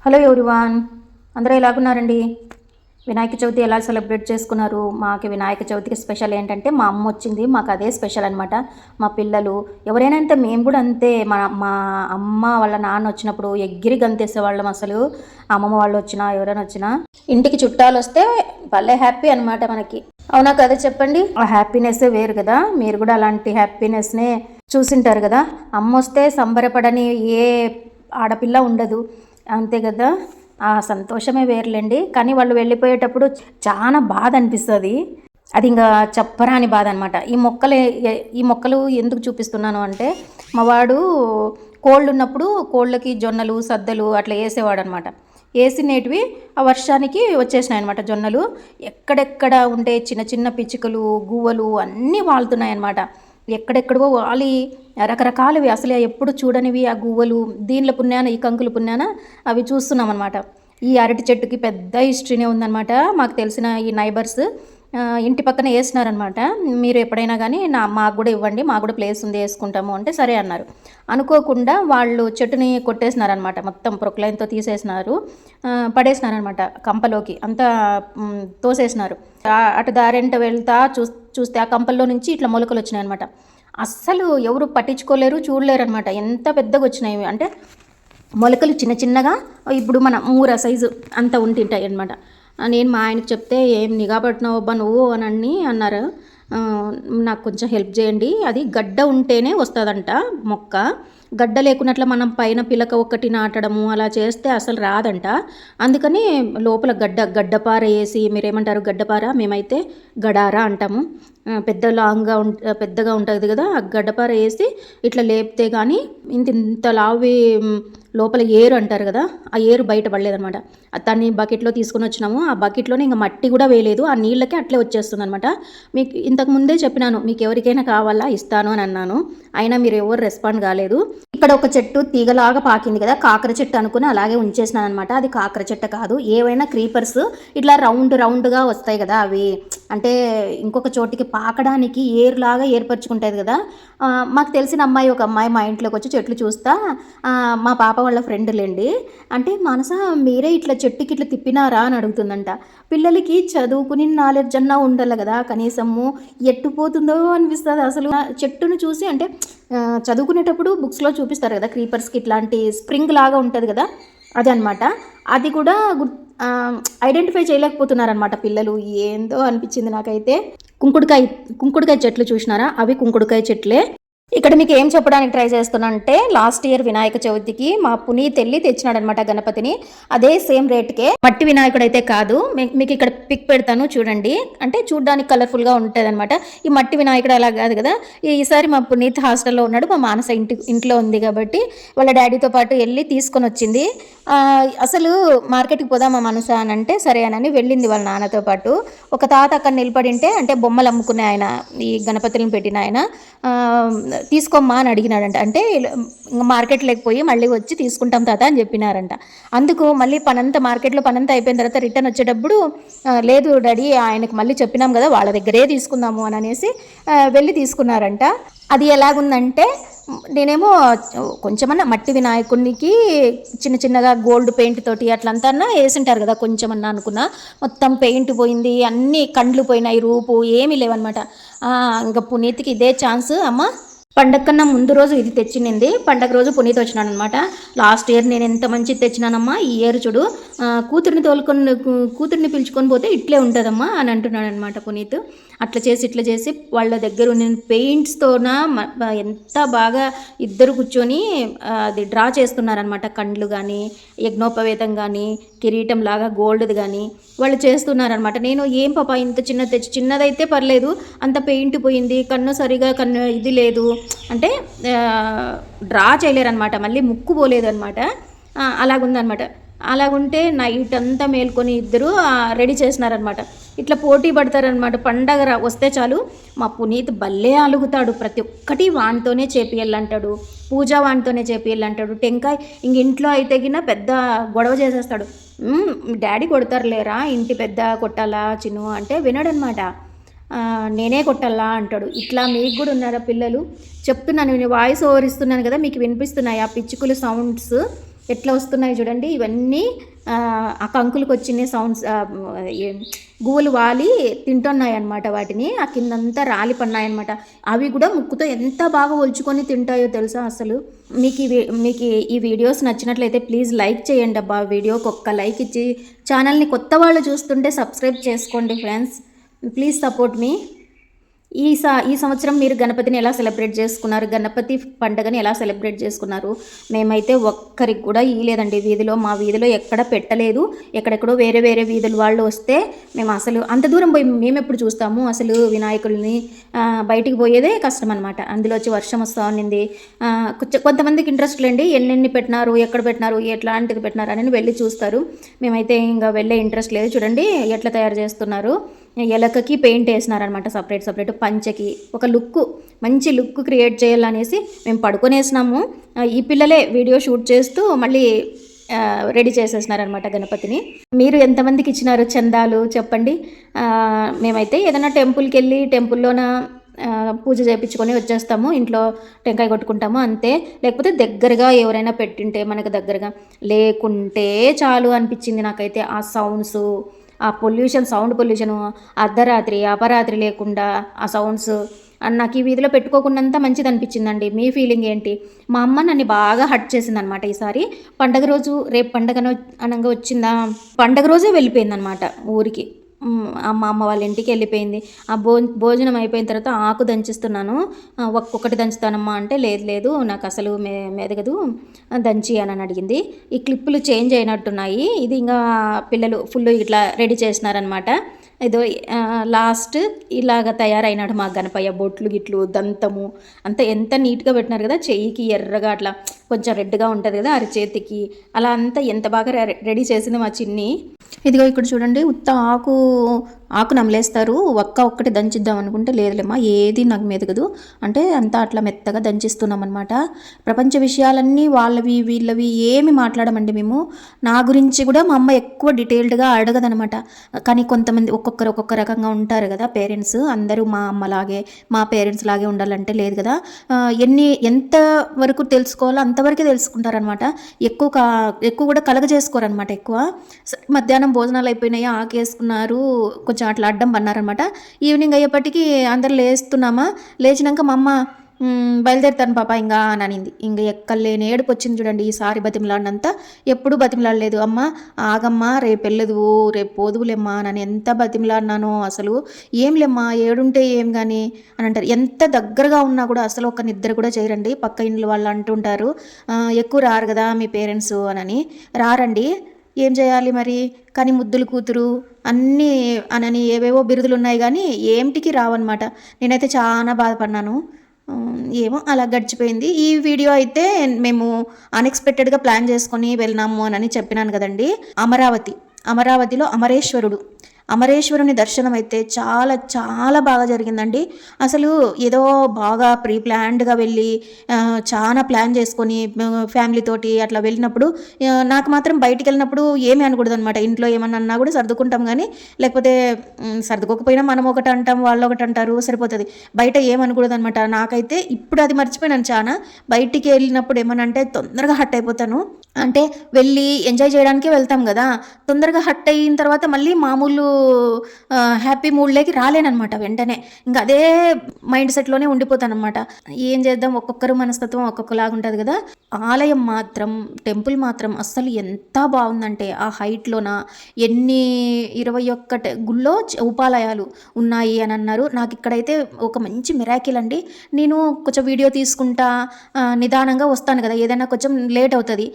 Hello everyone, అందరూ ఎలాగున్నారండి? వినాయక చవితి ఎలా celebrate చేసుకున్నారు? మాకు వినాయక చవితికి స్పెషల్ ఏంటంటే మా అమ్మ వచ్చింది, మాకు అదే స్పెషల్ అనమాట. మా పిల్లలు ఎవరైనా అంతే, మేము కూడా అంతే. మా మా అమ్మ వాళ్ళ నాన్న వచ్చినప్పుడు ఎగిరి గంతేసేవాళ్ళం. అసలు అమ్మమ్మ వాళ్ళు వచ్చినా ఎవరైనా వచ్చినా ఇంటికి చుట్టాలు వస్తే భలే హ్యాపీ అనమాట మనకి. అవునా కదా చెప్పండి? ఆ హ్యాపీనెస్సే వేరు కదా. మీరు కూడా అలాంటి హ్యాపీనెస్నే చూసింటారు కదా. అమ్మ వస్తే సంబరపడని ఏ ఆడపిల్ల ఉండదు, అంతే కదా. ఆ సంతోషమే వేర్లేండి. కానీ వాళ్ళు వెళ్ళిపోయేటప్పుడు చాలా బాధ అనిపిస్తుంది. అది ఇంకా చెప్పరాని బాధ అనమాట. ఈ మొక్కలు ఎందుకు చూపిస్తున్నాను అంటే, మా వాడు కోళ్ళు ఉన్నప్పుడు కోళ్ళకి జొన్నలు సద్దలు అట్లా వేసేవాడు అనమాట. వేసినేటివి ఆ వర్షానికి వచ్చేసినాయి అనమాట జొన్నలు. ఎక్కడెక్కడ ఉంటే చిన్న చిన్న పిచ్చుకలు గువ్వలు అన్నీ వాళ్తున్నాయి అనమాట. ఎక్కడెక్కడో వాలి రకరకాలవి అసలే ఎప్పుడు చూడనివి ఆ గువ్వలు. దీనిలో పుణ్యాన ఈ కంకుల పుణ్యాన అవి చూస్తున్నాం అనమాట. ఈ అరటి చెట్టుకి పెద్ద హిస్టరీనే ఉందన్నమాట. మాకు తెలిసిన ఈ నైబర్స్ ఇంటి పక్కన వేసినారనమాట. మీరు ఎప్పుడైనా కానీ మాకు కూడా ఇవ్వండి, మాకు కూడా ప్లేస్ ఉంది వేసుకుంటాము అంటే సరే అన్నారు. అనుకోకుండా వాళ్ళు చెట్టుని కొట్టేసినారనమాట, మొత్తం ప్రొక్లైన్తో తీసేసినారు, పడేసినారనమాట కంపలోకి అంతా తోసేసినారు. అటు దారెంట వెళ్తా చూస్తే ఆ కంపల్లో నుంచి ఇట్లా మొలకలు వచ్చినాయి అనమాట. అస్సలు ఎవరు పట్టించుకోలేరు, చూడలేరు అనమాట. ఎంత పెద్దగా వచ్చినాయి అంటే మొలకలు చిన్న చిన్నగా, ఇప్పుడు మన మూర సైజు అంత ఉంటుంటాయి అనమాట. నేను మా ఆయనకు చెప్తే, ఏం నిఘా పట్టినావు అబ్బా నువ్వు అని అన్నారు. నాకు కొంచెం హెల్ప్ చేయండి, అది గడ్డ ఉంటేనే వస్తుందంట మొక్క. గడ్డ లేకున్నట్ల మనం పైన పిలక ఒకటి నాటడము అలా చేస్తే అసలు రాదంట. అందుకని లోపల గడ్డపార వేసి, మీరేమంటారు గడ్డపార, మేమైతే గడారా అంటాము. పెద్దగా ఉంటుంది కదా, ఆ గడ్డపార వేసి ఇట్లా లేపితే కానీ ఇంత లావి లోపల ఏరు అంటారు కదా, ఆ ఏరు బయట పడలేదనమాట. దాన్ని బకెట్లో తీసుకుని వచ్చినాము. ఆ బకెట్లోనే ఇంకా మట్టి కూడా వేయలేదు, ఆ నీళ్ళకే అట్లే వచ్చేస్తుంది అనమాట. మీకు ఇంతకు ముందే చెప్పినాను, మీకు ఎవరికైనా కావాలా ఇస్తాను అని అన్నాను. అయినా మీరు ఎవరు రెస్పాండ్ కాలేదు. ఇక్కడ ఒక చెట్టు తీగలాగా పాకింది కదా, కాకర చెట్టు అనుకుని అలాగే ఉంచేసినాను అనమాట. అది కాకర చెట్టు కాదు, ఏవైనా క్రీపర్స్ ఇట్లా రౌండ్గా వస్తాయి కదా అవి. అంటే ఇంకొక చోటికి పాకడానికి ఏరులాగా ఏర్పరచుకుంటుంది కదా. మాకు తెలిసిన అమ్మాయి, ఒక అమ్మాయి మా ఇంట్లోకి వచ్చి చెట్లు చూస్తా, మా పాప వాళ్ళ ఫ్రెండ్లేండి, అంటే మనస మీరే ఇట్లా చెట్టుకి ఇట్లా తిప్పినారా అని అడుగుతుందంట. పిల్లలకి చదువుకుని నాలెడ్జ్ అన్నా ఉండాలి కదా, కనీసము ఎట్టుపోతుందో అనిపిస్తుంది అసలు. చెట్టును చూసి అంటే చదువుకునేటప్పుడు బుక్స్లో చూపిస్తారు కదా, క్రీపర్స్కి ఇట్లాంటి స్ప్రింగ్ లాగా ఉంటుంది కదా, అది అనమాట. అది కూడా ఐడెంటిఫై చేయలేకపోతున్నారనమాట పిల్లలు. ఏందో అనిపించింది నాకైతే. కుంకుడుకాయ చెట్లు చూసినారా, అవి కుంకుడుకాయ చెట్లే. ఇక్కడ మీకు ఏం చెప్పడానికి ట్రై చేస్తున్నా అంటే, లాస్ట్ ఇయర్ వినాయక చవితికి మా పునీత్ వెళ్ళి తెచ్చినాడనమాట గణపతిని. అదే సేమ్ రేట్కే, మట్టి వినాయకుడు అయితే కాదు. మీకు ఇక్కడ పిక్ పెడతాను చూడండి, అంటే చూడడానికి కలర్ఫుల్గా ఉంటుంది అనమాట. ఈ మట్టి వినాయకుడు అలా కాదు కదా. ఈసారి మా పునీత్ హాస్టల్లో ఉన్నాడు, మా మానస ఇంట్లో ఉంది కాబట్టి వాళ్ళ డాడీతో పాటు వెళ్ళి తీసుకొని వచ్చింది. అసలు మార్కెట్కి పోదామా మనస అని అంటే సరే అని వెళ్ళింది వాళ్ళ నాన్నతో పాటు. ఒక తాత అక్కడ నిలబడింటే, అంటే బొమ్మలు అమ్ముకునే ఆయన, ఈ గణపతులను పెట్టిన ఆయన, తీసుకోమ్మా అని అడిగినాడంట. అంటే మార్కెట్ లేకపోయి మళ్ళీ వచ్చి తీసుకుంటాం తాత అని చెప్పినారంట. అందుకు మళ్ళీ మార్కెట్లో పనంతా అయిపోయిన తర్వాత రిటర్న్ వచ్చేటప్పుడు, లేదు డాడీ ఆయనకు మళ్ళీ చెప్పినాం కదా వాళ్ళ దగ్గరే తీసుకుందాము అని అనేసి వెళ్ళి తీసుకున్నారంట. అది ఎలాగుందంటే, నేనేమో కొంచెమన్నా మట్టి వినాయకుడికి చిన్న చిన్నగా గోల్డ్ పెయింట్ తోటి అట్లంతా వేసింటారు కదా, కొంచెమన్నా అనుకున్నా. మొత్తం పెయింట్ పోయింది, అన్నీ కండ్లు పోయినాయి, రూపు ఏమీ లేవన్నమాట. ఇంకా పునీత్కి ఇదే ఛాన్స్. అమ్మ పండగ కన్నా ముందు రోజు ఇది తెచ్చినింది, పండగ రోజు పునీత్ వచ్చినాడు అనమాట. లాస్ట్ ఇయర్ నేను ఎంత మంచిది తెచ్చినానమ్మా, ఈ ఇయర్ చూడు కూతుర్ని పిలుచుకొని పోతే ఇట్లే ఉంటుందమ్మా అని అంటున్నాడు అనమాట పునీత్. ఇట్లా చేసి వాళ్ళ దగ్గర ఉన్న పెయింట్స్తోన ఎంత బాగా ఇద్దరు కూర్చొని అది డ్రా చేస్తున్నారనమాట. కండ్లు కానీ, యజ్ఞోపవేతం కానీ, కిరీటం లాగా గోల్డ్ది కానీ వాళ్ళు చేస్తున్నారనమాట. నేను ఏం పాప ఇంత చిన్నదైతే పర్లేదు, అంత పెయింట్ పోయింది, సరిగా ఇది లేదు అంటే డ్రా చేయలేరనమాట, మళ్ళీ ముక్కు పోలేదనమాట. అలాగుందనమాట. అలాగుంటే నైట్ అంతా మేల్కొని ఇద్దరు రెడీ చేసినారనమాట. ఇట్లా పోటీ పడతారనమాట. పండగ వస్తే చాలు మా పునీత్ భలే అలుగుతాడు, ప్రతి ఒక్కటి వానితోనే చేపియాలంటాడు, పూజ వానితోనే చేపియాలంటాడు. టెంకాయ ఇంట్లో అయితే గిన పెద్ద గొడవ చేసేస్తాడు. డాడీ కొడతారులేరా, ఇంటి పెద్ద కొట్టాలా చిన్ను అంటే వినడనమాట. నేనే కొట్టాలా అంటాడు. ఇట్లా మీకు కూడా ఉన్నారా పిల్లలు? చెప్తున్నాను, నేను వాయిస్ ఓవర్ ఇస్తున్నాను కదా, మీకు వినిపిస్తున్నాయి ఆ పిచ్చుకులు సౌండ్స్. ఎట్లా వస్తున్నాయి చూడండి. ఇవన్నీ ఆ కంకులకు వచ్చిన సౌండ్స్, గువ్వలు వాలి తింటున్నాయి అన్నమాట. వాటిని ఆ కిందంతా రాలి పన్నాయన్నమాట. అవి కూడా ముక్కుతో ఎంత బాగా ఒలుచుకొని తింటాయో తెలుసా అసలు. మీకు ఈ వీడియోస్ నచ్చినట్లయితే ప్లీజ్ లైక్ చేయండి అబ్బా. వీడియోకి ఒక్క లైక్ ఇచ్చి ఛానల్ని కొత్త వాళ్ళు చూస్తుంటే సబ్స్క్రైబ్ చేసుకోండి ఫ్రెండ్స్. ప్లీజ్ సపోర్ట్ మీ. ఈ సంవత్సరం మీరు గణపతిని ఎలా సెలబ్రేట్ చేసుకున్నారు, గణపతి పండుగని ఎలా సెలబ్రేట్ చేసుకున్నారు? మేమైతే ఒక్కరికి కూడా ఇవ్వలేదండి. మా వీధిలో ఎక్కడ పెట్టలేదు. ఎక్కడెక్కడో వేరే వేరే వీధుల వాళ్ళు వస్తే మేము అసలు అంత దూరం పోయి మేము ఎప్పుడు చూస్తాము? అసలు వినాయకుల్ని బయటికి పోయేదే కష్టం అనమాట. అందులో వచ్చి వర్షం వస్తూ ఉన్నింది. కొంతమందికి ఇంట్రెస్ట్ లేండి, ఎన్నెన్ని పెట్టినారు, ఎక్కడ పెట్టినారు, ఎట్లాంటిది పెట్టినారు అని వెళ్ళి చూస్తారు. మేమైతే ఇంకా వెళ్ళే ఇంట్రెస్ట్ లేదు. చూడండి ఎట్లా తయారు చేస్తున్నారు. ఎలకకి పెయింట్ వేసినారనమాట, సపరేట్ పంచకి ఒక మంచి లుక్ క్రియేట్ చేయాలనేసి మేము పడుకొనేసినాము. ఈ పిల్లలే వీడియో షూట్ చేస్తూ మళ్ళీ రెడీ చేసేసినారనమాట గణపతిని. మీరు ఎంతమందికి ఇచ్చినారు చందాలు చెప్పండి. మేమైతే ఏదైనా టెంపుల్కి వెళ్ళి టెంపుల్లోన పూజ చేయించుకొని వచ్చేస్తాము, ఇంట్లో టెంకాయ కొట్టుకుంటాము అంతే. లేకపోతే దగ్గరగా ఎవరైనా పెట్టింటే మనకు దగ్గరగా, లేకుంటే చాలు అనిపించింది నాకైతే. ఆ సౌండ్స్, ఆ సౌండ్ పొల్యూషను, అర్ధరాత్రి అపరాత్రి లేకుండా ఆ సౌండ్స్ నాకు ఈ వీధిలో పెట్టుకోకుండా మంచిది అనిపించిందండి. మీ ఫీలింగ్ ఏంటి? మా అమ్మ నన్ను బాగా హర్ట్ చేసిందనమాట ఈసారి. పండగ రోజు, రేపు పండగ అనగా వచ్చిందా, పండగ రోజే వెళ్ళిపోయిందనమాట ఊరికి. మా అమ్మ వాళ్ళ ఇంటికి వెళ్ళిపోయింది. ఆ భోజనం అయిపోయిన తర్వాత ఆకు దంచిస్తున్నాను, ఒక్కొక్కటి దంచుతానమ్మా అంటే లేదు నాకు అసలు మెదగదు దంచి అని అడిగింది. ఈ క్లిప్పులు చేంజ్ అయినట్టున్నాయి. ఇది ఇంకా పిల్లలు ఫుల్ ఇట్లా రెడీ చేసినారనమాట. ఏదో లాస్ట్ ఇలాగ తయారైనాడు మా గణపయ్య. బొట్లు గిట్లు దంతము అంతా ఎంత నీట్గా పెట్టినారు కదా. చెయ్యికి ఎర్రగా అట్లా కొంచెం రెడ్గా ఉంటుంది కదా అరచేతికి, అలా అంతా ఎంత బాగా రెడీ చేసింది మా చిన్ని. ఇదిగో ఇక్కడ చూడండి, ఉత్త ఆకు నమలేస్తారు. ఒక్కటి దంచిద్దాం అనుకుంటే లేదులేమ్మా, ఏది నాకు మెదగదు అంటే అంతా అట్లా మెత్తగా దంచిస్తున్నాం అనమాట. ప్రపంచ విషయాలన్నీ వాళ్ళవి వీళ్ళవి ఏమి మాట్లాడమండి మేము. నా గురించి కూడా మా అమ్మ ఎక్కువ డీటెయిల్డ్గా అడగదనమాట. కానీ కొంతమంది ఒక్కొక్క రకంగా ఉంటారు కదా పేరెంట్స్. అందరూ మా అమ్మలాగే మా పేరెంట్స్ లాగే ఉండాలంటే లేదు కదా. ఎంత వరకు తెలుసుకోవాలో అంతవరకే తెలుసుకుంటారనమాట. ఎక్కువ కూడా కలగజేసుకోరనమాట. ఎక్కువ మధ్యాహ్నం భోజనాలు అయిపోయినాయి, ఆకేసుకున్నారు, కొంచెం అట్లా అడ్డం పన్నారనమాట. ఈవినింగ్ అయ్యేపటికి అందరు లేచినాక మా అమ్మ బయలుదేరుతాను పాప ఇంకా అని అనింది. ఇంకా ఎక్కలేని ఏడుపు వచ్చింది చూడండి ఈసారి. బతిమలాడినంత ఎప్పుడు బతిమలాడలేదు. అమ్మ ఆగమ్మా, రేపు వెళ్ళదు, రేపు పోదువులేమ్మా అని ఎంత బతిమలాడినానో అసలు. ఏం లేమ్మా, ఏడుంటే ఏం కానీ అని అంటారు. ఎంత దగ్గరగా ఉన్నా కూడా అసలు ఒక నిద్ర కూడా చేయరండి. పక్క ఇంట్లో వాళ్ళు అంటుంటారు ఎక్కువ రారు కదా మీ పేరెంట్స్ అని. రారండి, ఏం చేయాలి మరి. కానీ ముద్దులు కూతురు అన్నీ అనని ఏవేవో బిరుదులు ఉన్నాయి కానీ ఏమిటికి రావన్నమాట. నేనైతే చాలా బాధపడినాను. ఏమో అలా గడిచిపోయింది. ఈ వీడియో అయితే మేము అన్ఎక్స్పెక్టెడ్గా ప్లాన్ చేసుకొని వెళ్ళినాము అని చెప్పినాను కదండి. అమరావతిలో అమరేశ్వరుని దర్శనం అయితే చాలా చాలా బాగా జరిగిందండి. అసలు ఏదో బాగా ప్లాన్డ్గా వెళ్ళి చాలా ప్లాన్ చేసుకొని ఫ్యామిలీతోటి అట్లా వెళ్ళినప్పుడు నాకు మాత్రం బయటికి వెళ్ళినప్పుడు ఏమీ అనకూడదు అనమాట. ఇంట్లో ఏమన్నా అన్నా కూడా సర్దుకుంటాం, కానీ లేకపోతే సర్దుకోకపోయినా మనం ఒకటి అంటాం, వాళ్ళు ఒకటి అంటారు, సరిపోతుంది. బయట ఏమనకూడదు అనమాట. నాకైతే ఇప్పుడు అది మర్చిపోయినాను చాలా. బయటికి వెళ్ళినప్పుడు ఏమనంటే తొందరగా హట్ అయిపోతాను. అంటే వెళ్ళి ఎంజాయ్ చేయడానికే వెళ్తాం కదా, తొందరగా హట్ అయిన తర్వాత మళ్ళీ మామూలు హ్యాపీ మూడ్లోకి రాలేనమాట వెంటనే. ఇంకా అదే మైండ్ సెట్లోనే ఉండిపోతాను అనమాట. ఏం చేద్దాం, ఒక్కొక్కరు మనస్తత్వం ఒక్కొక్కలాగా ఉంటుంది కదా. ఆలయం మాత్రం, టెంపుల్ మాత్రం అస్సలు ఎంత బాగుందంటే ఆ హైట్లోన 21 గుళ్ళో ఉపాలయాలు ఉన్నాయి అని అన్నారు. నాకు ఇక్కడైతే ఒక మంచి మిరాకిల్ అండి. నేను కొంచెం వీడియో తీసుకుంటా నిదానంగా వస్తాను కదా, ఏదైనా కొంచెం లేట్ అవుతుంది.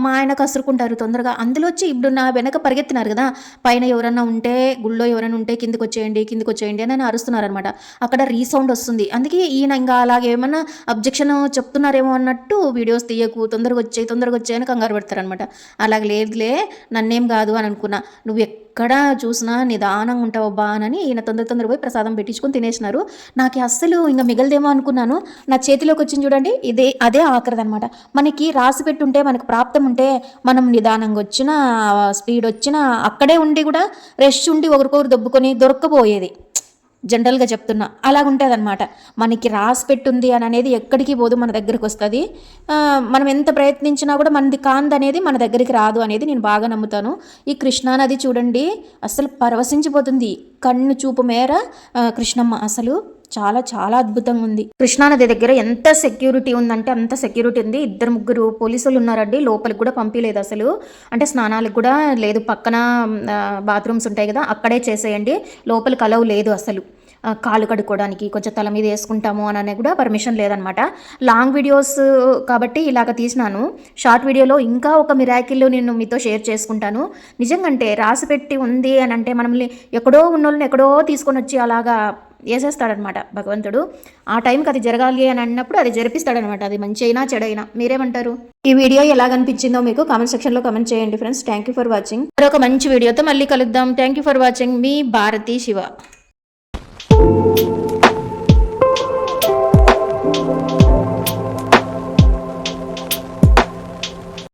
మా ఆయన కసురుకుంటారు తొందరగా. అందులో వచ్చి ఇప్పుడు నా వెనక పరిగెత్తినారు కదా, పైన ఎవరన్నా ఉంటే, గుళ్ళో ఎవరైనా ఉంటే కిందికి వచ్చేయండి అని అరుస్తున్నారనమాట. అక్కడ రీసౌండ్ వస్తుంది. అందుకే ఈయన ఇంకా అలాగే ఏమన్నా అబ్జెక్షన్ చెప్తున్నారేమో అన్నట్టు వీడియోస్ తీయకు, తొందరగా వచ్చాయి అని కంగారు పెడతారనమాట. అలాగే లేదులే, నన్నేం కాదు అని అనుకున్నా. నువ్వు ఎక్కడ చూసినా నిదానంగా ఉంటావబ్బా అని ఈయన తొందర పోయి ప్రసాదం పెట్టించుకొని తినేసినారు. నాకు అస్సలు ఇంకా మిగలదేమో అనుకున్నాను. నా చేతిలోకి వచ్చింది చూడండి, అదే ఆఖరిదనమాట. మనకి రాసి పెట్టుంటే, మనకు ప్రాప్తం ఉంటే మనం నిదానంగా వచ్చినా, స్పీడ్ వచ్చినా, అక్కడే ఉండి కూడా రెస్ట్ ఉండి ఒకరికొకరు దొబ్బుకొని దొరక్కపోయేది. జనరల్గా చెప్తున్నా అలాగుంటుంది అనమాట. మనకి రాసి పెట్టుంది అని అనేది ఎక్కడికి పోదు, మన దగ్గరికి వస్తుంది. మనం ఎంత ప్రయత్నించినా కూడా మనది కాందనేది మన దగ్గరికి రాదు అనేది నేను బాగా నమ్ముతాను. ఈ కృష్ణానది చూడండి అసలు పరవశించిపోతుంది. కన్ను చూపు మేర కృష్ణమ్మ అసలు చాలా చాలా అద్భుతంగా ఉంది. కృష్ణానది దగ్గర ఎంత సెక్యూరిటీ ఉందంటే అంత సెక్యూరిటీ ఉంది. 2-3 పోలీసులు ఉన్నారండి. లోపలికి కూడా పంపించలేదు అసలు. అంటే స్నానాలకు కూడా లేదు, పక్కన బాత్రూమ్స్ ఉంటాయి కదా అక్కడే చేసేయండి, లోపలికి అలౌ లేదు అసలు. కాళ్ళు కడుక్కోవడానికి కొంచెం తల మీద వేసుకుంటాము అని కూడా పర్మిషన్ లేదనమాట. లాంగ్ వీడియోస్ కాబట్టి ఇలాగ తీసినాను. షార్ట్ వీడియోలో ఇంకా ఒక మిరాకిల్ నేను మీతో షేర్ చేసుకుంటాను. నిజంగంటే రాసి పెట్టి ఉంది అని అంటే మనల్ని ఎక్కడో ఉన్నోళ్ళని ఎక్కడో తీసుకొని వచ్చి అలాగా వేసేస్తాడనమాట భగవంతుడు. ఆ టైంకి అది జరగాలి అని అన్నప్పుడు అది జరిపిస్తాడనమాట. అది మంచి అయినా చెడైనా. మీరేమంటారు? ఈ వీడియో ఎలాగనిపించిందో మీకు కామెంట్ సెక్షన్లో కామెంట్ చేయండి friends. Thank you for watching. మరొక మంచి వీడియోతో మళ్ళీ కలుద్దాం. Thank you for watching. మీ భారతీ శివ.